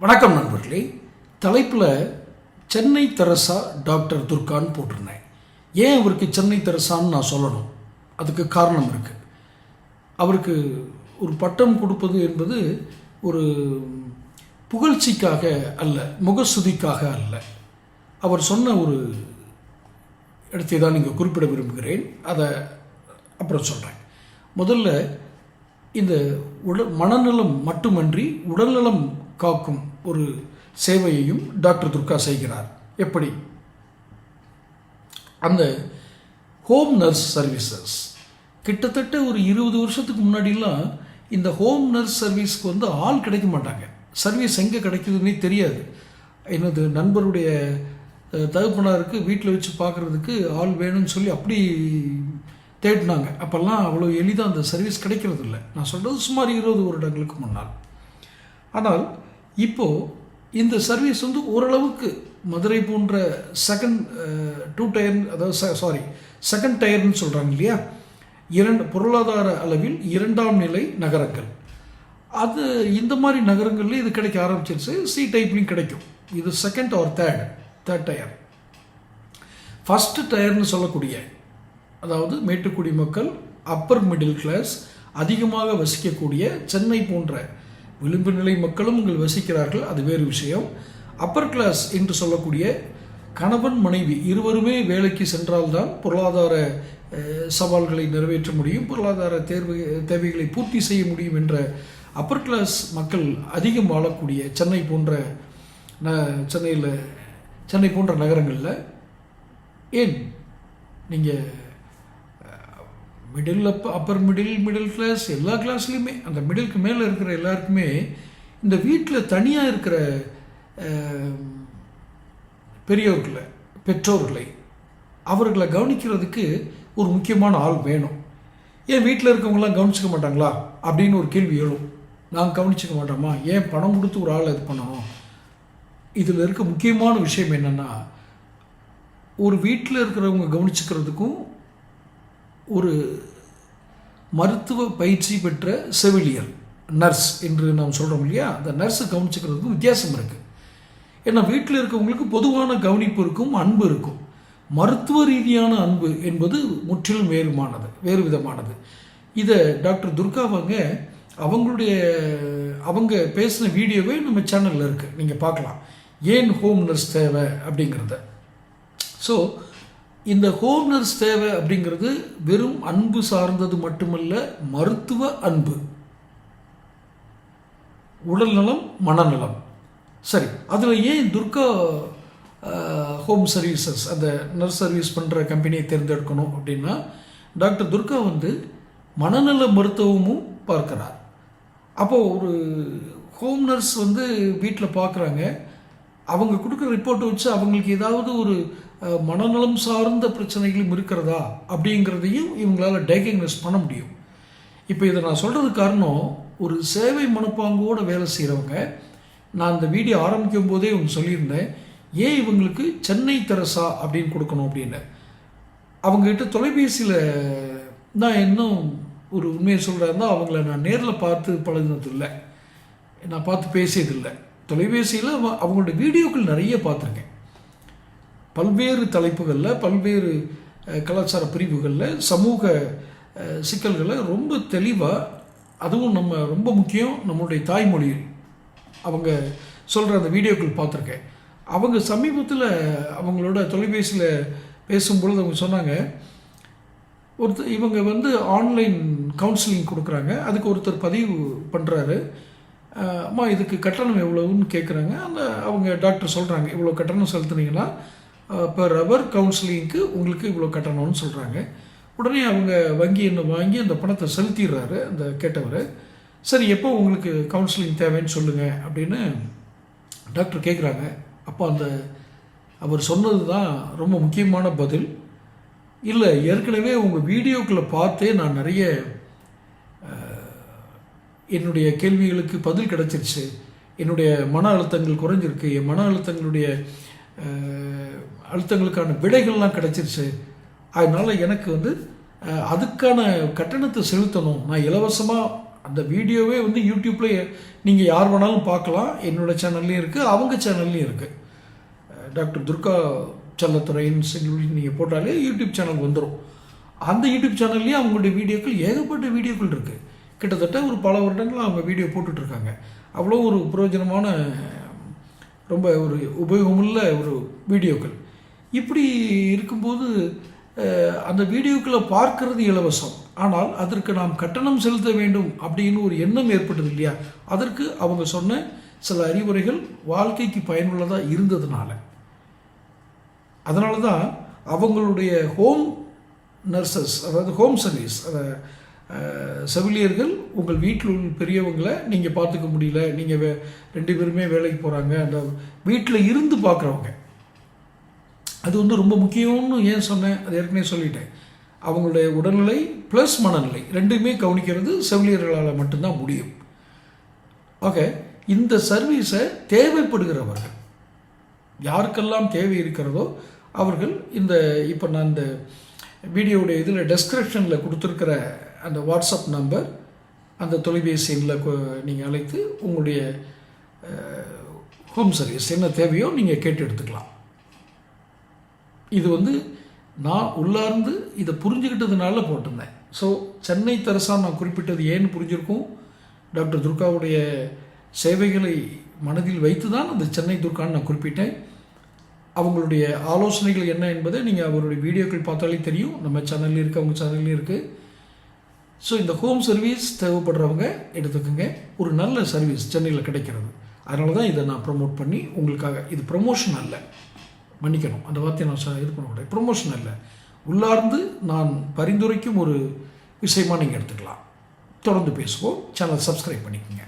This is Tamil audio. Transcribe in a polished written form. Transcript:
வணக்கம் நண்பர்களே. தலைப்பில் சென்னை தெரசா டாக்டர் துர்கான்னு போட்டிருந்தேன். ஏன் அவருக்கு சென்னை தெரசான்னு நான் சொல்லணும்? அதுக்கு காரணம் இருக்குது. அவருக்கு ஒரு பட்டம் கொடுப்பது என்பது ஒரு புகழ்ச்சிக்காக அல்ல, முகஸ்துதிக்காக அல்ல. அவர் சொன்ன ஒரு இடத்தை தான் நீங்கள் குறிப்பிட விரும்புகிறேன். அதை அப்புறம் சொல்கிறேன். முதல்ல இந்த மனநலம் மட்டுமன்றி உடல்நலம் காக்கும் ஒரு சேவையையும் டாக்டர் துர்கா செய்கிறார். எப்படி? அந்த ஹோம் நர்ஸ் சர்வீசஸ் கிட்டத்தட்ட ஒரு 20 வருஷத்துக்கு முன்னாடிலாம் இந்த ஹோம் நர்ஸ் சர்வீஸ்க்கு ஆள் கிடைக்க மாட்டாங்க. சர்வீஸ் எங்கே கிடைக்குதுன்னே தெரியாது. எனது நண்பருடைய தகப்பனாருக்கு வீட்டில் வச்சு பார்க்குறதுக்கு ஆள் வேணும்னு சொல்லி அப்படி தேடினாங்க. அப்போல்லாம் அவ்வளோ எளிதாக அந்த சர்வீஸ் கிடைக்கிறது இல்லை. நான் சொல்கிறது சுமார் 20 வருடங்களுக்கு முன்னால். ஆனால் இப்போது இந்த சர்வீஸ் ஓரளவுக்கு மதுரை போன்ற செகண்ட் டயர்னு சொல்கிறாங்க இல்லையா, பொருளாதார அளவில் 2ஆம் நிலை நகரங்கள், அது இந்த மாதிரி நகரங்களில் இது கிடைக்க ஆரம்பிச்சிருச்சு. சி டைப்லையும் கிடைக்கும். இது second or third tier. First டயர்னு சொல்லக்கூடிய, அதாவது மேட்டுக்குடி மக்கள், அப்பர் மிடில் கிளாஸ் அதிகமாக வசிக்கக்கூடிய சென்னை போன்ற விளிம்பு நிலை மக்களும் இங்கே வசிக்கிறார்கள், அது வேறு விஷயம். அப்பர் கிளாஸ் என்று சொல்லக்கூடிய கணவன் மனைவி இருவருமே வேலைக்கு சென்றால்தான் பொருளாதார சவால்களை நிறைவேற்ற முடியும், பொருளாதார தேவைகளை பூர்த்தி செய்ய முடியும் என்ற அப்பர் கிளாஸ் மக்கள் அதிகம் வாழக்கூடிய சென்னை போன்ற நகரங்களில் ஏன் நீங்கள் அப்பர் மிடில் கிளாஸ் எல்லா கிளாஸ்லேயுமே அந்த மிடிலுக்கு மேலே இருக்கிற எல்லாருக்குமே இந்த வீட்டில் தனியாக இருக்கிற பெற்றோர்களை அவர்களை கவனிக்கிறதுக்கு ஒரு முக்கியமான ஆள் வேணும். ஏன் வீட்டில் இருக்கவங்களாம் கவனிச்சிக்க மாட்டாங்களா அப்படின்னு ஒரு கேள்வி எழும். நாங்கள் கவனிச்சிக்க மாட்டோமா? ஏன் பணம் கொடுத்து ஒரு ஆள் இது பண்ணணும்? இதில் இருக்க முக்கியமான விஷயம் என்னென்னா, ஒரு வீட்டில் இருக்கிறவங்க கவனிச்சுக்கிறதுக்கும் ஒரு மருத்துவ பயிற்சி பெற்ற செவிலியர் நர்ஸ் என்று நாம் சொல்கிறோம் இல்லையா, அந்த நர்ஸை கவனிச்சுக்கிறதுக்கும் வித்தியாசம் இருக்குது. ஏன்னா வீட்டில் இருக்கவங்களுக்கு பொதுவான கவனிப்பு இருக்கும், அன்பு இருக்கும். மருத்துவ ரீதியான அன்பு என்பது முற்றிலும் வேறு விதமானது. இதை டாக்டர் துர்கா அவங்க பேசின வீடியோவே நம்ம சேனலில் இருக்குது, நீங்கள் பார்க்கலாம். ஏன் ஹோம் நர்ஸ் தேவை அப்படிங்கிறத. ஸோ இந்த ஹோம் நர்ஸ் தேவை அப்படிங்கிறது வெறும் அன்பு சார்ந்தது மட்டுமல்ல, மருத்துவ அன்பு, உடல்நலம், மனநலம். சரி, அதில் ஏன் துர்கா ஹோம் சர்வீசஸ் அந்த நர்ஸ் சர்வீஸ் பண்ணுற கம்பெனியை தேர்ந்தெடுக்கணும் அப்படின்னா, டாக்டர் துர்கா மனநல மருத்துவமும் பார்க்குறார். அப்போது ஒரு ஹோம் நர்ஸ் வீட்டில் பார்க்குறாங்க, அவங்க கொடுக்குற ரிப்போர்ட்டை வச்சு அவங்களுக்கு ஏதாவது ஒரு மனநலம் சார்ந்த பிரச்சனைகளும் இருக்கிறதா அப்படிங்கிறதையும் இவங்களால் டயக்னோஸ் பண்ண முடியும். இப்போ இதை நான் சொல்கிறதுக்கு காரணம், ஒரு சேவை மனப்பாங்கோடு வேலை செய்கிறவங்க, நான் இந்த வீடியோ ஆரம்பிக்கும் போதே சொல்லியிருந்தேன், ஏன் இவங்களுக்கு சென்னை தெரசா அப்படின்னு கொடுக்கணும் அப்படின்னு. அவங்ககிட்ட தொலைபேசியில் நான் இன்னும் ஒரு உண்மையை சொல்கிறேன்னா, அவங்கள நான் நேரில் பார்த்து பழகினதில்லை, நான் பார்த்து பேசியதில்லை. தொலைபேசியில் அவங்களோட வீடியோக்கள் நிறைய பார்த்துருக்கேன். பல்வேறு தலைப்புகளில், பல்வேறு கலாச்சார பிரிவுகளில், சமூக சிக்கல்களை ரொம்ப தெளிவாக, அதுவும் நம்ம ரொம்ப முக்கியம் நம்மளுடைய தாய்மொழியில் அவங்க சொல்கிற அந்த வீடியோக்கள் பார்த்துருக்கேன். அவங்க சமீபத்தில் அவங்களோட தொலைபேசியில் பேசும்பொழுது அவங்க சொன்னாங்க, இவங்க ஆன்லைன் கவுன்சிலிங் கொடுக்குறாங்க, அதுக்கு ஒருத்தர் பதிவு பண்ணுறாரு. அம்மா இதுக்கு கட்டணம் எவ்வளவுன்னு கேட்குறாங்க. அவங்க டாக்டர் சொல்கிறாங்க, இவ்வளோ கட்டணம் செலுத்துனீங்கன்னா பர் ஹவர் கவுன்சிலிங்க்கு உங்களுக்கு இவ்வளோ கட்டணம்னு சொல்கிறாங்க. உடனே அவங்க வங்கி என்ன வாங்கி அந்த பணத்தை செலுத்திடுறாரு அந்த கேட்டவர். சரி, எப்போ உங்களுக்கு கவுன்சிலிங் தேவைன்னு சொல்லுங்கள் அப்படின்னு டாக்டர் கேட்குறாங்க. அப்போ அவர் சொன்னது தான் ரொம்ப முக்கியமான பதில். இல்லை, ஏற்கனவே உங்கள் வீடியோக்களை பார்த்தே நான் நிறைய என்னுடைய கேள்விகளுக்கு பதில் கிடச்சிருச்சு, என்னுடைய மன அழுத்தங்கள் குறைஞ்சிருக்கு, என் மன அழுத்தங்களுக்கான விடைகள்லாம் கிடச்சிருச்சு. அதனால் எனக்கு அதுக்கான கட்டணத்தை செலுத்தணும், நான் இலவசமாக அந்த வீடியோவே வந்து யூடியூப்பில் நீங்கள் யார் வேணாலும் பார்க்கலாம். என்னோடய சேனல்லையும் இருக்குது, அவங்க சேனல்லையும் இருக்குது. டாக்டர் துர்கா செல்லத்துறைன்னு சொல்லி நீங்கள் போட்டாலே யூடியூப் சேனல் வந்துடும். அந்த யூடியூப் சேனல்லேயே அவங்களுடைய வீடியோக்கள் ஏகப்பட்ட வீடியோக்கள் இருக்குது. கிட்டத்தட்ட ஒரு பல வருடங்கள் அவங்க வீடியோ போட்டுட்ருக்காங்க. அவ்வளோ ஒரு பிரயோஜனமான ரொம்ப ஒரு உபயோகமுள்ள ஒரு வீடியோக்கள். இப்படி இருக்கும்போது அந்த வீடியோக்களை பார்க்கறது இலவசம், ஆனால் அதற்கு நாம் கட்டணம் செலுத்த வேண்டும் அப்படின்னு ஒரு எண்ணம் ஏற்பட்டது இல்லையா? அதற்கு அவங்க சொன்ன சில அறிவுரைகள் வாழ்க்கைக்கு பயனுள்ளதாக இருந்ததுனால, அதனால தான் அவங்களுடைய ஹோம் நர்சஸ், அதாவது ஹோம் சர்வீஸ், செவிலியர்கள் உங்கள் வீட்டில் உள்ள பெரியவங்களை நீங்கள் பார்த்துக்க முடியல, நீங்கள் 2 பேருமே வேலைக்கு போகிறாங்க, அந்த வீட்டில் இருந்து பார்க்குறவங்க, அது வந்து ரொம்ப முக்கியம்னு ஏன் சொன்னேன், அது ஏற்கனவே சொல்லிட்டேன். அவங்களுடைய உடல்நிலை ப்ளஸ் மனநிலை ரெண்டுமே கவனிக்கிறது செவிலியர்களால் மட்டும்தான் முடியும். ஓகே, இந்த சர்வீஸை தேவைப்படுகிறவர்கள், யாருக்கெல்லாம் தேவை இருக்கிறதோ அவர்கள் இந்த இப்போ நான் இந்த வீடியோவுடைய இதில் டெஸ்கிரிப்ஷனில் கொடுத்துருக்கிற அந்த வாட்ஸ்அப் நம்பர், அந்த தொலைபேசி எண்ணில் நீங்கள் அழைத்து உங்களுடைய ஹோம் சர்வீஸ் என்ன தேவையோ நீங்கள் கேட்டு எடுத்துக்கலாம். இது வந்து நான் உள்ளார்ந்து இதை புரிஞ்சுக்கிட்டதுனால போட்டிருந்தேன். ஸோ சென்னை தெரசா நான் குறிப்பிட்டது ஏன்னு புரிஞ்சிருக்கும். டாக்டர் துர்காவுடைய சேவைகளை மனதில் வைத்து தான் அந்த சென்னை துர்கான்னு நான் குறிப்பிட்டேன். அவங்களுடைய ஆலோசனைகள் என்ன என்பதை நீங்கள் அவருடைய வீடியோக்கள் பார்த்தாலே தெரியும். நம்ம சேனல்லையும் இருக்குது, அவங்க சேனல்லையும் இருக்குது. ஸோ இந்த ஹோம் சர்வீஸ் தேவைப்படுறவங்க எடுத்துக்கோங்க. ஒரு நல்ல சர்வீஸ் சென்னையில் கிடைக்கிறது. அதனால தான் இதை நான் ப்ரமோட் பண்ணி உங்களுக்காக, இது ப்ரமோஷன் அல்ல, மன்னிக்கணும் அந்த வார்த்தையை நான் இது பண்ணக்கூடாது, ப்ரமோஷன் அல்ல, உள்ளார்ந்து நான் பரிந்துரைக்கும் ஒரு விஷயமாக நீங்கள் எடுத்துக்கலாம். தொடர்ந்து பேசுவோம். சேனல் சப்ஸ்கிரைப் பண்ணிக்கோங்க.